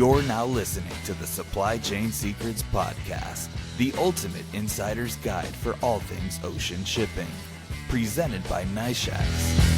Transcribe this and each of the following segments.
You're now listening to the Supply Chain Secrets Podcast, the ultimate insider's guide for all things ocean shipping. Presented by NiShacks.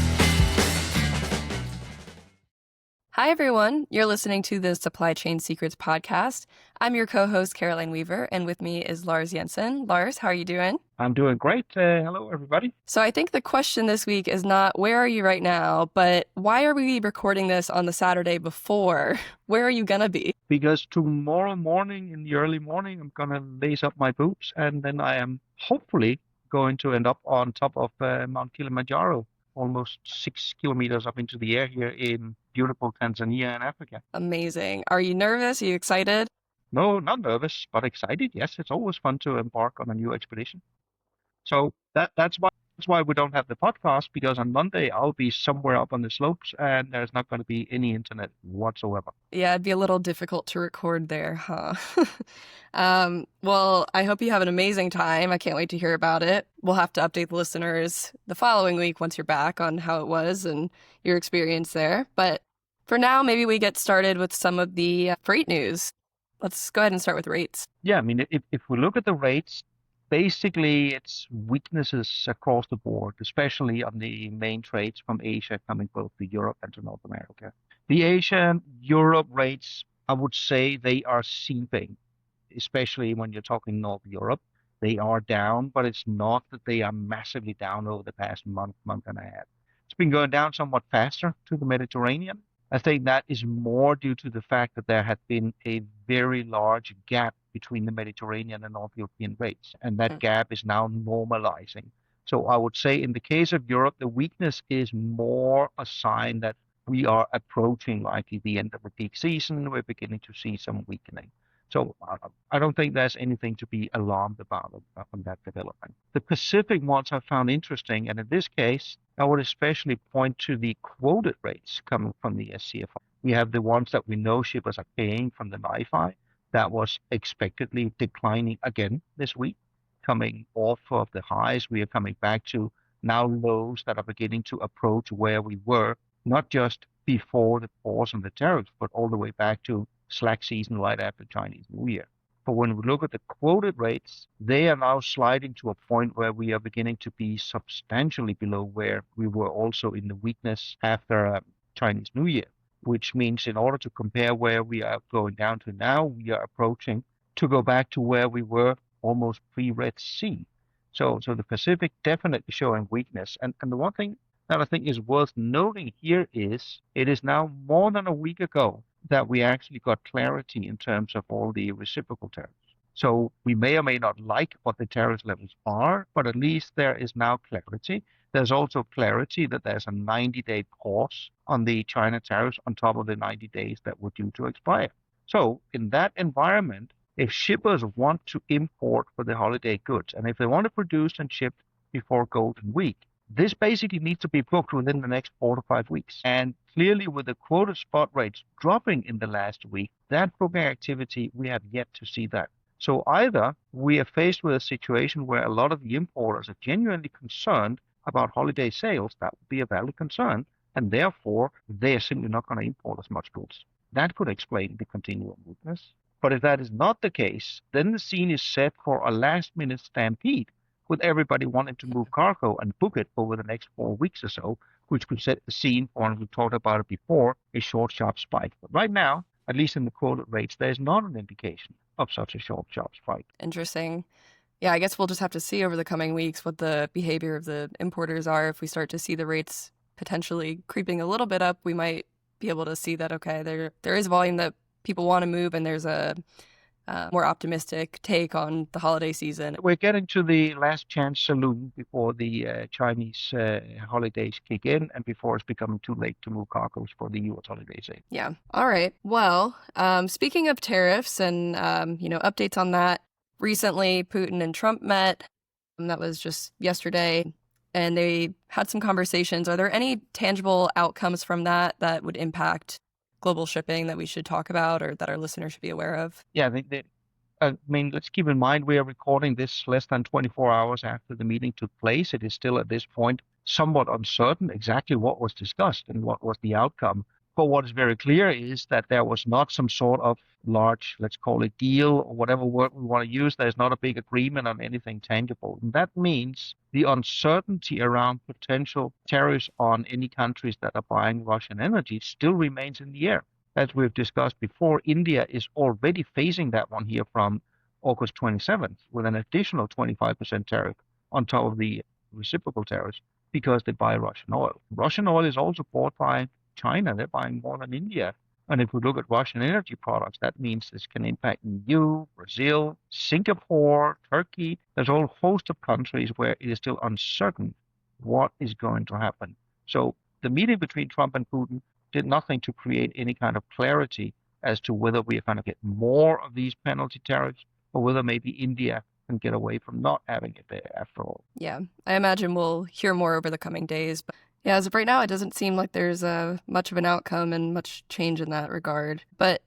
Hi, everyone. You're listening to the Supply Chain Secrets Podcast. I'm your co-host, Caroline Weaver, and with me is Lars Jensen. Lars, how are you doing? I'm doing great. Hello, everybody. So I think the question this week is not where are you right now, but why are we recording this on the Saturday before? Where are you going to be? Because tomorrow morning, in the early morning, I'm going to lace up my boots, and then I am hopefully going to end up on top of Mount Kilimanjaro, almost 6 kilometers up into the air here in beautiful Tanzania in Africa. Amazing. Are you nervous? Are you excited? No, not nervous, but excited. Yes, it's always fun to embark on a new expedition. So that's why we don't have the podcast, because on Monday I'll be somewhere up on the slopes and there's not going to be any internet whatsoever. Yeah, it'd be a little difficult to record there, huh? Well, I hope you have an amazing time. I can't wait to hear about it. We'll have to update the listeners the following week once you're back on how it was and your experience there. But for now, maybe we get started with some of the freight news. Let's go ahead and start with rates. Yeah, I mean, if we look at the rates, basically it's weaknesses across the board, especially on the main trades from Asia coming both to Europe and to North America. The Asia-Europe rates, I would say they are seeping, especially when you're talking North Europe. They are down, but it's not that they are massively down over the past month and a half. It's been going down somewhat faster to the Mediterranean. I think that is more due to the fact that there had been a very large gap between the Mediterranean and North European rates, and that gap is now normalizing. So I would say in the case of Europe, the weakness is more a sign that we are approaching likely the end of the peak season. We're beginning to see some weakening. So I don't think there's anything to be alarmed about on that development. The Pacific ones I found interesting, and in this case, I would especially point to the quoted rates coming from the SCFI. We have the ones that we know shippers are paying from the NIFI. That was expectedly declining again this week, coming off of the highs. We are coming back to now lows that are beginning to approach where we were, not just before the pause on the tariffs, but all the way back to slack season right after Chinese New Year. But when we look at the quoted rates, they are now sliding to a point where we are beginning to be substantially below where we were also in the weakness after Chinese New Year, which means in order to compare where we are going down to now, we are approaching to go back to where we were almost pre-Red Sea. So the Pacific definitely showing weakness. And the one thing that I think is worth noting here is it is now more than a week ago that we actually got clarity in terms of all the reciprocal tariffs. So we may or may not like what the tariff levels are, but at least there is now clarity. There's also clarity that there's a 90-day pause on the China tariffs on top of the 90 days that were due to expire. So in that environment, if shippers want to import for the holiday goods, and if they want to produce and ship before Golden Week, this basically needs to be booked within the next 4 to 5 weeks. And clearly with the quoted spot rates dropping in the last week, that booking activity, we have yet to see that. So either we are faced with a situation where a lot of the importers are genuinely concerned about holiday sales, that would be a valid concern, and therefore they are simply not going to import as much goods. That could explain the continual weakness. But if that is not the case, then the scene is set for a last-minute stampede, with everybody wanting to move cargo and book it over the next 4 weeks or so, which could set the scene for, and we talked about it before, a short, sharp spike. But right now, at least in the quoted rates, there's not an indication of such a short, sharp spike. Interesting. Yeah, I guess we'll just have to see over the coming weeks what the behavior of the importers are. If we start to see the rates potentially creeping a little bit up, we might be able to see that, okay, there is volume that people want to move, and there's a more optimistic take on the holiday season. We're getting to the last chance saloon before the Chinese holidays kick in and before it's becoming too late to move cargoes for the U.S. holiday season. Yeah. All right. Well, speaking of tariffs and, updates on that, recently Putin and Trump met. That was just yesterday, and they had some conversations. Are there any tangible outcomes from that would impact global shipping that we should talk about or that our listeners should be aware of? Yeah, let's keep in mind we are recording this less than 24 hours after the meeting took place. It is still at this point somewhat uncertain exactly what was discussed and what was the outcome. But what is very clear is that there was not some sort of large, let's call it deal or whatever word we want to use. There's not a big agreement on anything tangible. And that means the uncertainty around potential tariffs on any countries that are buying Russian energy still remains in the air. As we've discussed before, India is already facing that one here from August 27th with an additional 25% tariff on top of the reciprocal tariffs because they buy Russian oil. Russian oil is also bought by China. They're buying more than India. And if we look at Russian energy products, that means this can impact EU, Brazil, Singapore, Turkey. There's a whole host of countries where it is still uncertain what is going to happen. So the meeting between Trump and Putin did nothing to create any kind of clarity as to whether we are going to get more of these penalty tariffs or whether maybe India can get away from not having it there after all. Yeah, I imagine we'll hear more over the coming days. But yeah, as of right now, it doesn't seem like there's much of an outcome and much change in that regard. But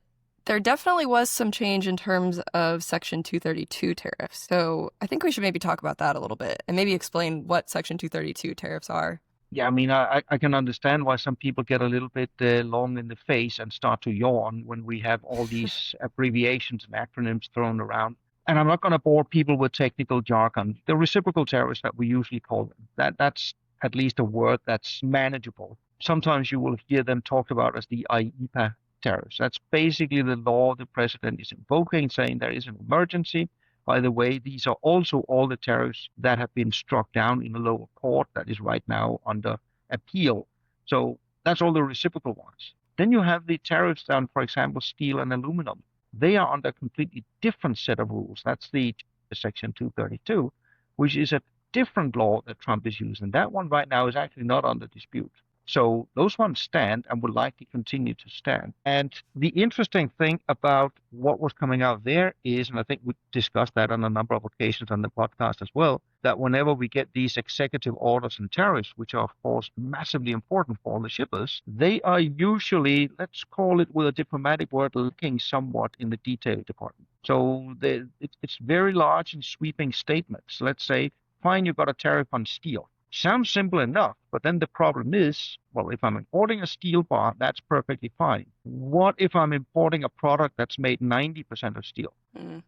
there definitely was some change in terms of Section 232 tariffs. So I think we should maybe talk about that a little bit and maybe explain what Section 232 tariffs are. Yeah, I mean, I can understand why some people get a little bit long in the face and start to yawn when we have all these abbreviations and acronyms thrown around. And I'm not going to bore people with technical jargon. The reciprocal tariffs that we usually call them, that's at least a word that's manageable. Sometimes you will hear them talked about as the IEEPA tariffs. That's basically the law the president is invoking, saying there is an emergency. By the way, these are also all the tariffs that have been struck down in the lower court that is right now under appeal. So that's all the reciprocal ones. Then you have the tariffs on, for example, steel and aluminum. They are under a completely different set of rules. That's the Section 232, which is a different law that Trump is using. That one right now is actually not under dispute. So those ones stand and will likely continue to stand. And the interesting thing about what was coming out there is, and I think we discussed that on a number of occasions on the podcast as well, that whenever we get these executive orders and tariffs, which are of course massively important for all the shippers, they are usually, let's call it with a diplomatic word, lacking somewhat in the detail department. So it's very large and sweeping statements. Let's say, fine, you've got a tariff on steel. Sounds simple enough, but then the problem is, well, if I'm importing a steel bar, that's perfectly fine. What if I'm importing a product that's made 90% of steel?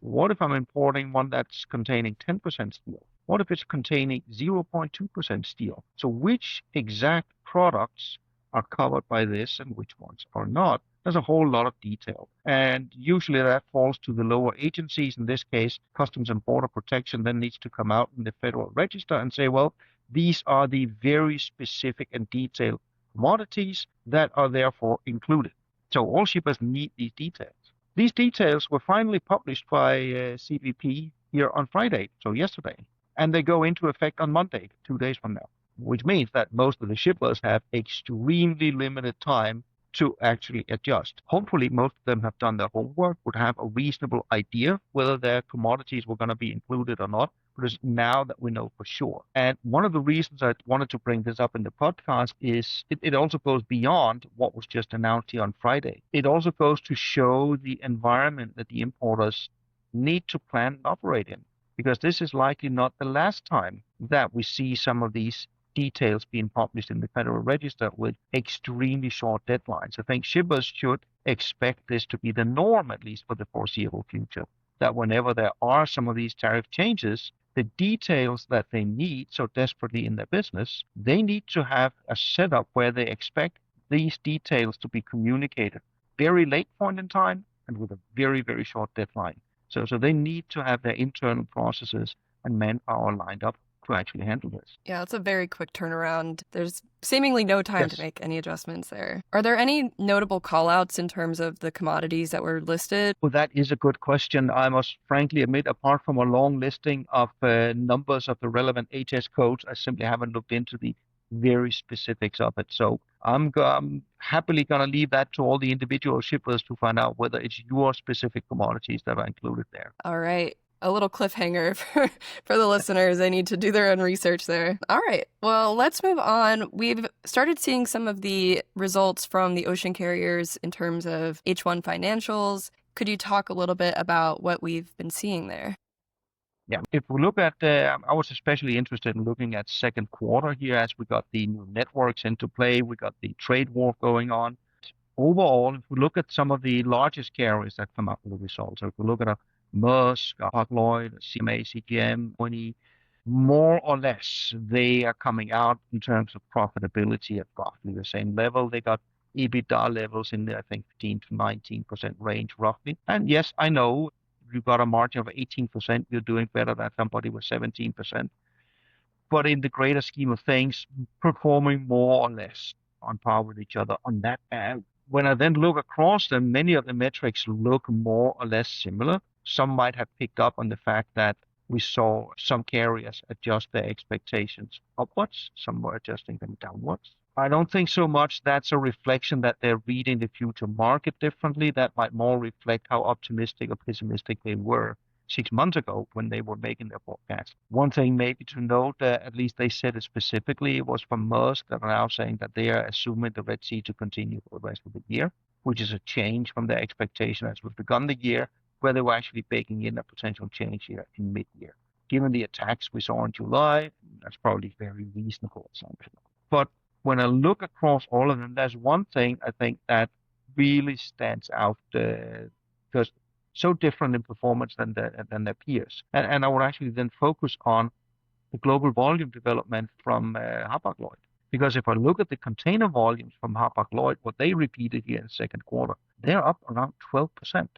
What if I'm importing one that's containing 10% steel? What if it's containing 0.2% steel? So which exact products are covered by this and which ones are not? There's a whole lot of detail. And usually that falls to the lower agencies. In this case, Customs and Border Protection then needs to come out in the Federal Register and say, well, these are the very specific and detailed commodities that are therefore included. So all shippers need these details. These details were finally published by CBP here on Friday, so yesterday, and they go into effect on Monday, 2 days from now, which means that most of the shippers have extremely limited time to actually adjust. Hopefully, most of them have done their homework, would have a reasonable idea whether their commodities were going to be included or not, because now that we know for sure. And one of the reasons I wanted to bring this up in the podcast is it also goes beyond what was just announced here on Friday. It also goes to show the environment that the importers need to plan and operate in, because this is likely not the last time that we see some of these details being published in the Federal Register with extremely short deadlines. I think shippers should expect this to be the norm, at least for the foreseeable future, that whenever there are some of these tariff changes, the details that they need so desperately in their business, they need to have a setup where they expect these details to be communicated very late point in time and with a very, very short deadline. So they need to have their internal processes and manpower lined up to actually handle this. Yeah, it's a very quick turnaround. There's seemingly no time to make any adjustments there. Are there any notable call-outs in terms of the commodities that were listed? Well, that is a good question. I must frankly admit, apart from a long listing of numbers of the relevant HS codes, I simply haven't looked into the very specifics of it. So I'm happily going to leave that to all the individual shippers to find out whether it's your specific commodities that are included there. All right. A little cliffhanger for the listeners. They need to do their own research there. All right. Well, let's move on. We've started seeing some of the results from the ocean carriers in terms of H1 financials. Could you talk a little bit about what we've been seeing there? Yeah, if we look at, I was especially interested in looking at second quarter here as we got the new networks into play. We got the trade war going on. overall, if we look at some of the largest carriers that come up with the results, so if we look at a Maersk, Hapag-Lloyd, CMA, CGM, ONE, more or less, they are coming out in terms of profitability at roughly the same level. They got EBITDA levels in the, I think, 15 to 19% range roughly. And yes, I know you've got a margin of 18%, you're doing better than somebody with 17%. But in the greater scheme of things, performing more or less on par with each other on that. When I then look across them, many of the metrics look more or less similar. Some might have picked up on the fact that we saw some carriers adjust their expectations upwards, some were adjusting them downwards. I don't think so much that's a reflection that they're reading the future market differently. That might more reflect how optimistic or pessimistic they were 6 months ago when they were making their forecast. One thing maybe to note, at least they said it specifically, it was from Maersk that are now saying that they are assuming the Red Sea to continue for the rest of the year, which is a change from their expectation as we've begun the year, where they were actually baking in a potential change here in mid-year. Given the attacks we saw in July, that's probably a very reasonable assumption. But when I look across all of them, there's one thing I think that really stands out because so different in performance than their peers. And I would actually then focus on the global volume development from Hapag-Lloyd. Because if I look at the container volumes from Hapag-Lloyd, what they repeated here in the second quarter, they're up around 12%.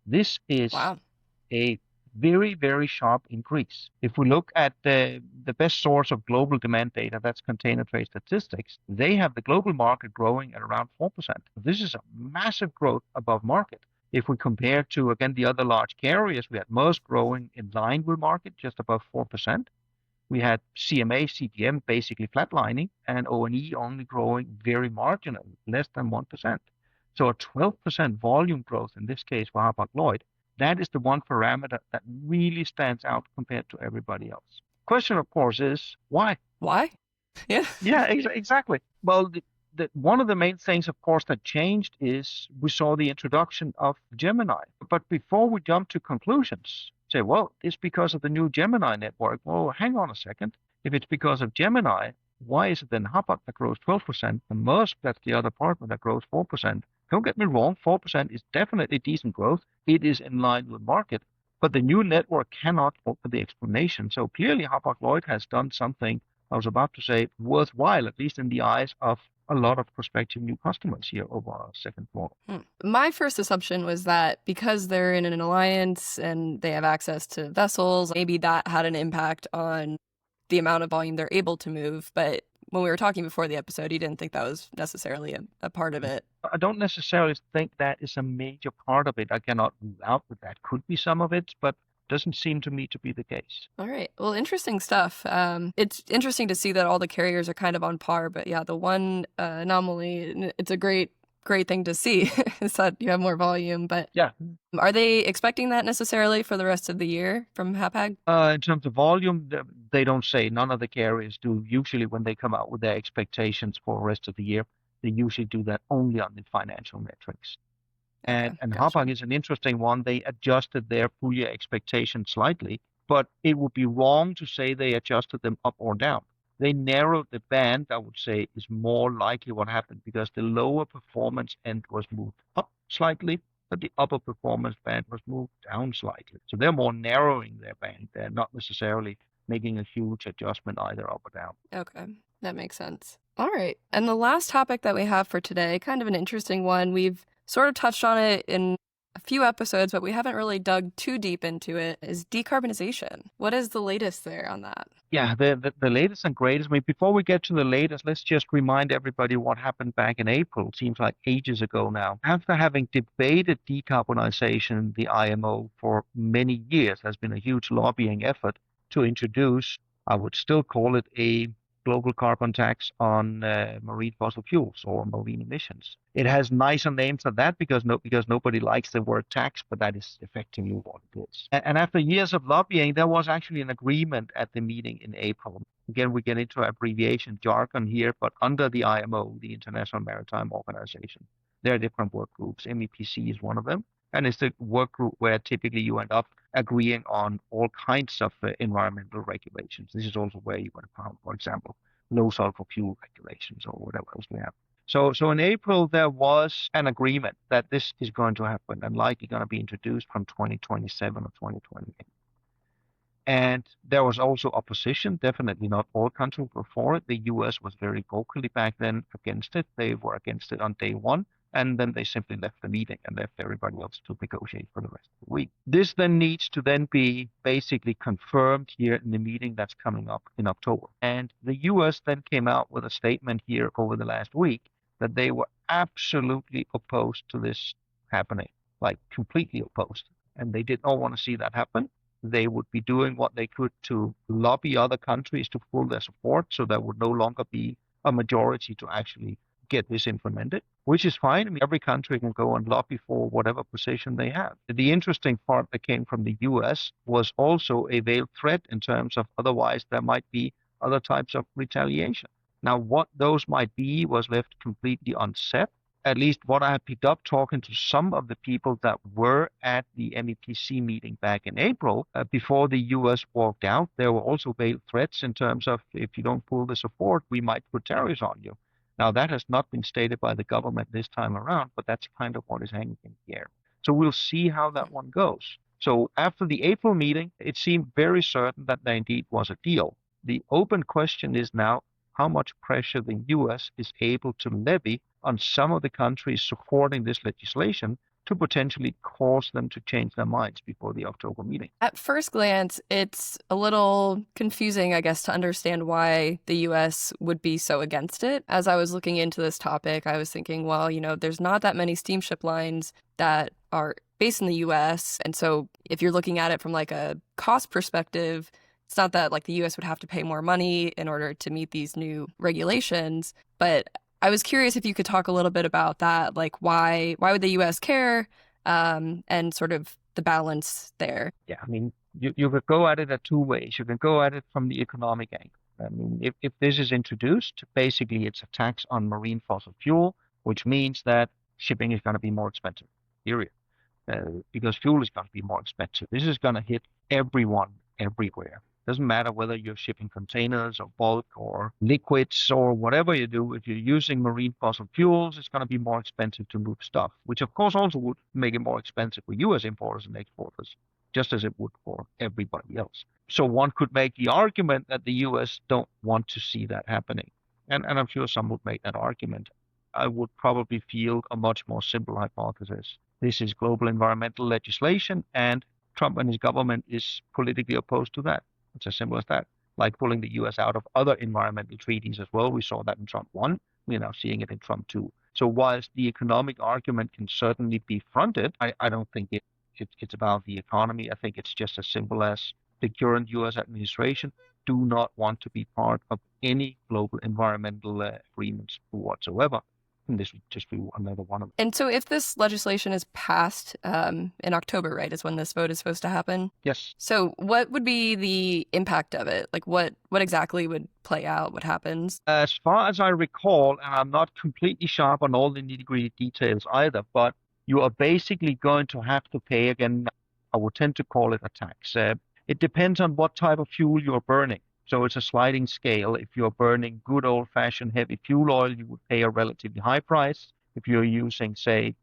This is Wow. a very, very sharp increase. If we look at the best source of global demand data, that's Container Trade Statistics, they have the global market growing at around 4%. This is a massive growth above market. If we compare to, again, the other large carriers, we had Maersk growing in line with market, just above 4%. We had CMA, CGM basically flatlining, and ONE only growing very marginal, less than 1%. So a 12% volume growth, in this case for Hapag-Lloyd, that is the one parameter that really stands out compared to everybody else. Question, of course, is why? Why? Yeah. Yeah, exactly. Well, one of the main things, of course, that changed is we saw the introduction of Gemini. But before we jump to conclusions, say, well, it's because of the new Gemini network. Well, hang on a second. If it's because of Gemini, why is it then Hapag that grows 12% and Maersk, that's the other partner, that grows 4%? Don't get me wrong, 4% is definitely decent growth. It is in line with market, but the new network cannot offer the explanation. So clearly Hapag-Lloyd has done something, I was about to say, worthwhile, at least in the eyes of a lot of prospective new customers here over our second quarter. My first assumption was that because they're in an alliance and they have access to vessels, maybe that had an impact on the amount of volume they're able to move. But when we were talking before the episode, you didn't think that was necessarily a part of it. I don't necessarily think that is a major part of it. I cannot rule out that could be some of it, but doesn't seem to me to be the case. All right. Well, interesting stuff. It's interesting to see that all the carriers are kind of on par, but yeah, the one anomaly, it's a great thing to see is that you have more volume. But yeah, are they expecting that necessarily for the rest of the year from Hapag? In terms of volume, they don't say. None of the carriers do. Usually when they come out with their expectations for the rest of the year, they usually do that only on the financial metrics. And Gotcha. Hapag is an interesting one. They adjusted their full year expectations slightly, but it would be wrong to say they adjusted them up or down. They narrowed the band, I would say, is more likely what happened because the lower performance end was moved up slightly, but the upper performance band was moved down slightly. So they're more narrowing their band. They're not necessarily making a huge adjustment either up or down. Okay, that makes sense. All right. And the last topic that we have for today, kind of an interesting one. We've sort of touched on it in a few episodes, but we haven't really dug too deep into it, is decarbonization. What is the latest there on that? Yeah, the latest and greatest. I mean, before we get to the latest, let's just remind everybody what happened back in April. Seems like ages ago now. After having debated decarbonization, the IMO, for many years, has been a huge lobbying effort to introduce, I would still call it a global carbon tax on marine fossil fuels or marine emissions. It has nicer names than that because nobody likes the word tax, but that is effectively what it is. And after years of lobbying, there was actually an agreement at the meeting in April. Again, we get into abbreviation jargon here, but under the IMO, the International Maritime Organization, there are different work groups. MEPC is one of them. And it's the work group where typically you end up agreeing on all kinds of environmental regulations. This is also where you want to find, for example, low sulfur fuel regulations or whatever else we have. So in April, there was an agreement that this is going to happen and likely going to be introduced from 2027 or 2028. And there was also opposition. Definitely not all countries were for it. The US was very vocally back then against it. They were against it on day one. And then they simply left the meeting and left everybody else to negotiate for the rest of the week. This then needs to then be basically confirmed here in the meeting that's coming up in October. And the US then came out with a statement here over the last week that they were absolutely opposed to this happening, like completely opposed. And they did not want to see that happen. They would be doing what they could to lobby other countries to pull their support, so there would no longer be a majority to actually get this implemented, which is fine. I mean, every country can go and lobby for whatever position they have. The interesting part that came from the US was also a veiled threat in terms of otherwise there might be other types of retaliation. Now, what those might be was left completely unsaid. At least what I have picked up talking to some of the people that were at the MEPC meeting back in April, before the US walked out, there were also veiled threats in terms of if you don't pull the support, we might put tariffs on you. Now, that has not been stated by the government this time around, but that's kind of what is hanging in the air. So we'll see how that one goes. So after the April meeting, it seemed very certain that there indeed was a deal. The open question is now how much pressure the US is able to levy on some of the countries supporting this legislation to potentially cause them to change their minds before the October meeting. At first glance, it's a little confusing, I guess, to understand why the US would be so against it. As I was looking into this topic, I was thinking, well, there's not that many steamship lines that are based in the US. And so if you're looking at it from like a cost perspective, it's not that like the US would have to pay more money in order to meet these new regulations, but I was curious if you could talk a little bit about that, like why would the US care, and sort of the balance there? Yeah, I mean, you could go at it at two ways. You can go at it from the economic angle. I mean, if this is introduced, basically it's a tax on marine fossil fuel, which means that shipping is going to be more expensive, period. Because fuel is going to be more expensive. This is going to hit everyone, everywhere. Doesn't matter whether you're shipping containers or bulk or liquids or whatever you do. If you're using marine fossil fuels, it's going to be more expensive to move stuff, which of course also would make it more expensive for US importers and exporters, just as it would for everybody else. So one could make the argument that the US don't want to see that happening. And I'm sure some would make that argument. I would probably field a much more simple hypothesis. This is global environmental legislation, and Trump and his government is politically opposed to that. It's as simple as that. Like pulling the US out of other environmental treaties as well. We saw that in Trump 1. We're now seeing it in Trump 2. So whilst the economic argument can certainly be fronted, I don't think it's about the economy. I think it's just as simple as the current US administration do not want to be part of any global environmental agreements whatsoever. And this would just be another one of them. And so if this legislation is passed in October, right, is when this vote is supposed to happen? Yes. So what would be the impact of it? Like what exactly would play out? What happens? As far as I recall, and I'm not completely sharp on all the nitty-gritty details either, but you are basically going to have to pay, again, I would tend to call it a tax. It depends on what type of fuel you're burning. So it's a sliding scale. If you're burning good old-fashioned heavy fuel oil, you would pay a relatively high price. If you're using, say,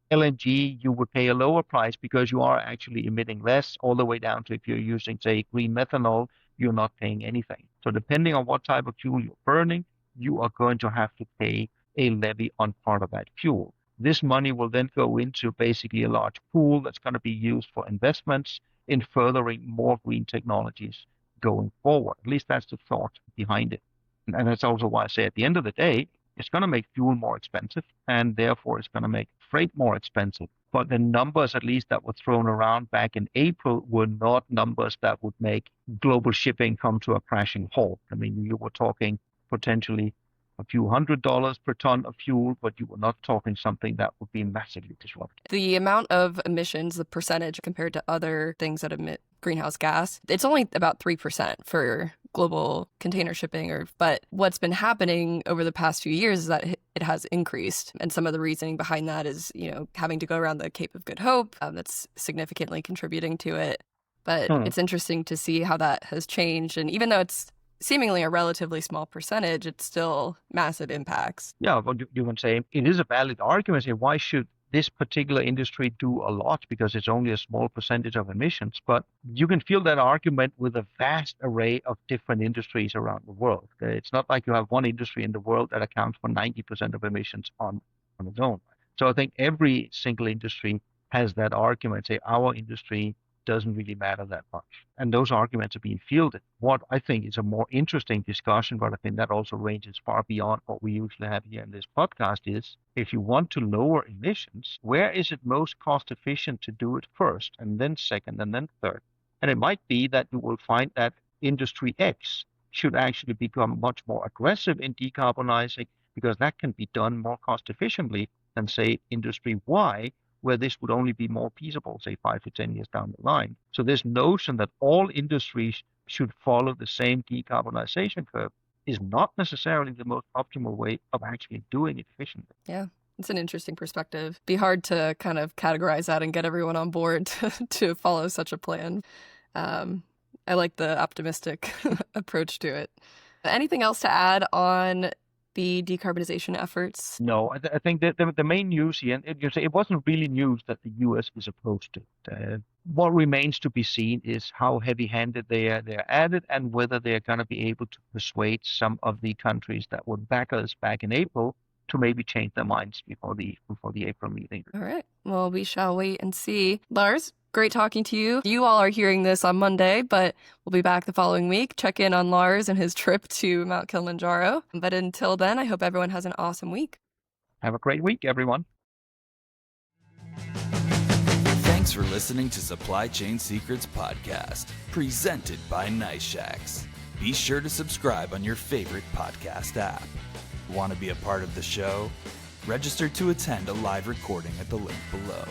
LNG, you would pay a lower price because you are actually emitting less, all the way down to if you're using, say, green methanol, you're not paying anything. So depending on what type of fuel you're burning, you are going to have to pay a levy on part of that fuel. This money will then go into basically a large pool that's going to be used for investments in furthering more green technologies going forward. At least that's the thought behind it. And that's also why I say at the end of the day, it's going to make fuel more expensive, and therefore it's going to make freight more expensive. But the numbers, at least that were thrown around back in April, were not numbers that would make global shipping come to a crashing halt. I mean, you were talking potentially a few $100s per ton of fuel, but you were not talking something that would be massively disruptive. The amount of emissions, the percentage compared to other things that emit greenhouse gas, it's only about 3% for global container shipping. But what's been happening over the past few years is that it has increased. And some of the reasoning behind that is, having to go around the Cape of Good Hope. That's significantly contributing to it. But it's interesting to see how that has changed. And even though it's seemingly a relatively small percentage, it's still massive impacts. Yeah, but you can say it is a valid argument. Say, why should this particular industry do a lot because it's only a small percentage of emissions? But you can feel that argument with a vast array of different industries around the world. It's not like you have one industry in the world that accounts for 90% of emissions on its own. So I think every single industry has that argument. Say, our industry doesn't really matter that much. And those arguments are being fielded. What I think is a more interesting discussion, but I think that also ranges far beyond what we usually have here in this podcast, is if you want to lower emissions, where is it most cost efficient to do it first, and then second, and then third? And it might be that you will find that industry X should actually become much more aggressive in decarbonizing because that can be done more cost efficiently than, say, industry Y, where this would only be more feasible, say 5 to 10 years down the line. So this notion that all industries should follow the same decarbonization curve is not necessarily the most optimal way of actually doing it efficiently. Yeah, it's an interesting perspective. Be hard to kind of categorize that and get everyone on board to follow such a plan. I like the optimistic approach to it. Anything else to add on the decarbonization efforts? No, I think that the main news here, and you say it wasn't really news that the U.S. is opposed to it. What remains to be seen is how heavy-handed they're at it, and whether they're going to be able to persuade some of the countries that were backers back in April to maybe change their minds before the April meeting. All right. Well, we shall wait and see. Lars, great talking to you. You all are hearing this on Monday, but we'll be back the following week. Check in on Lars and his trip to Mount Kilimanjaro. But until then, I hope everyone has an awesome week. Have a great week, everyone. Thanks for listening to Supply Chain Secrets Podcast, presented by NiceShacks. Be sure to subscribe on your favorite podcast app. Want to be a part of the show? Register to attend a live recording at the link below.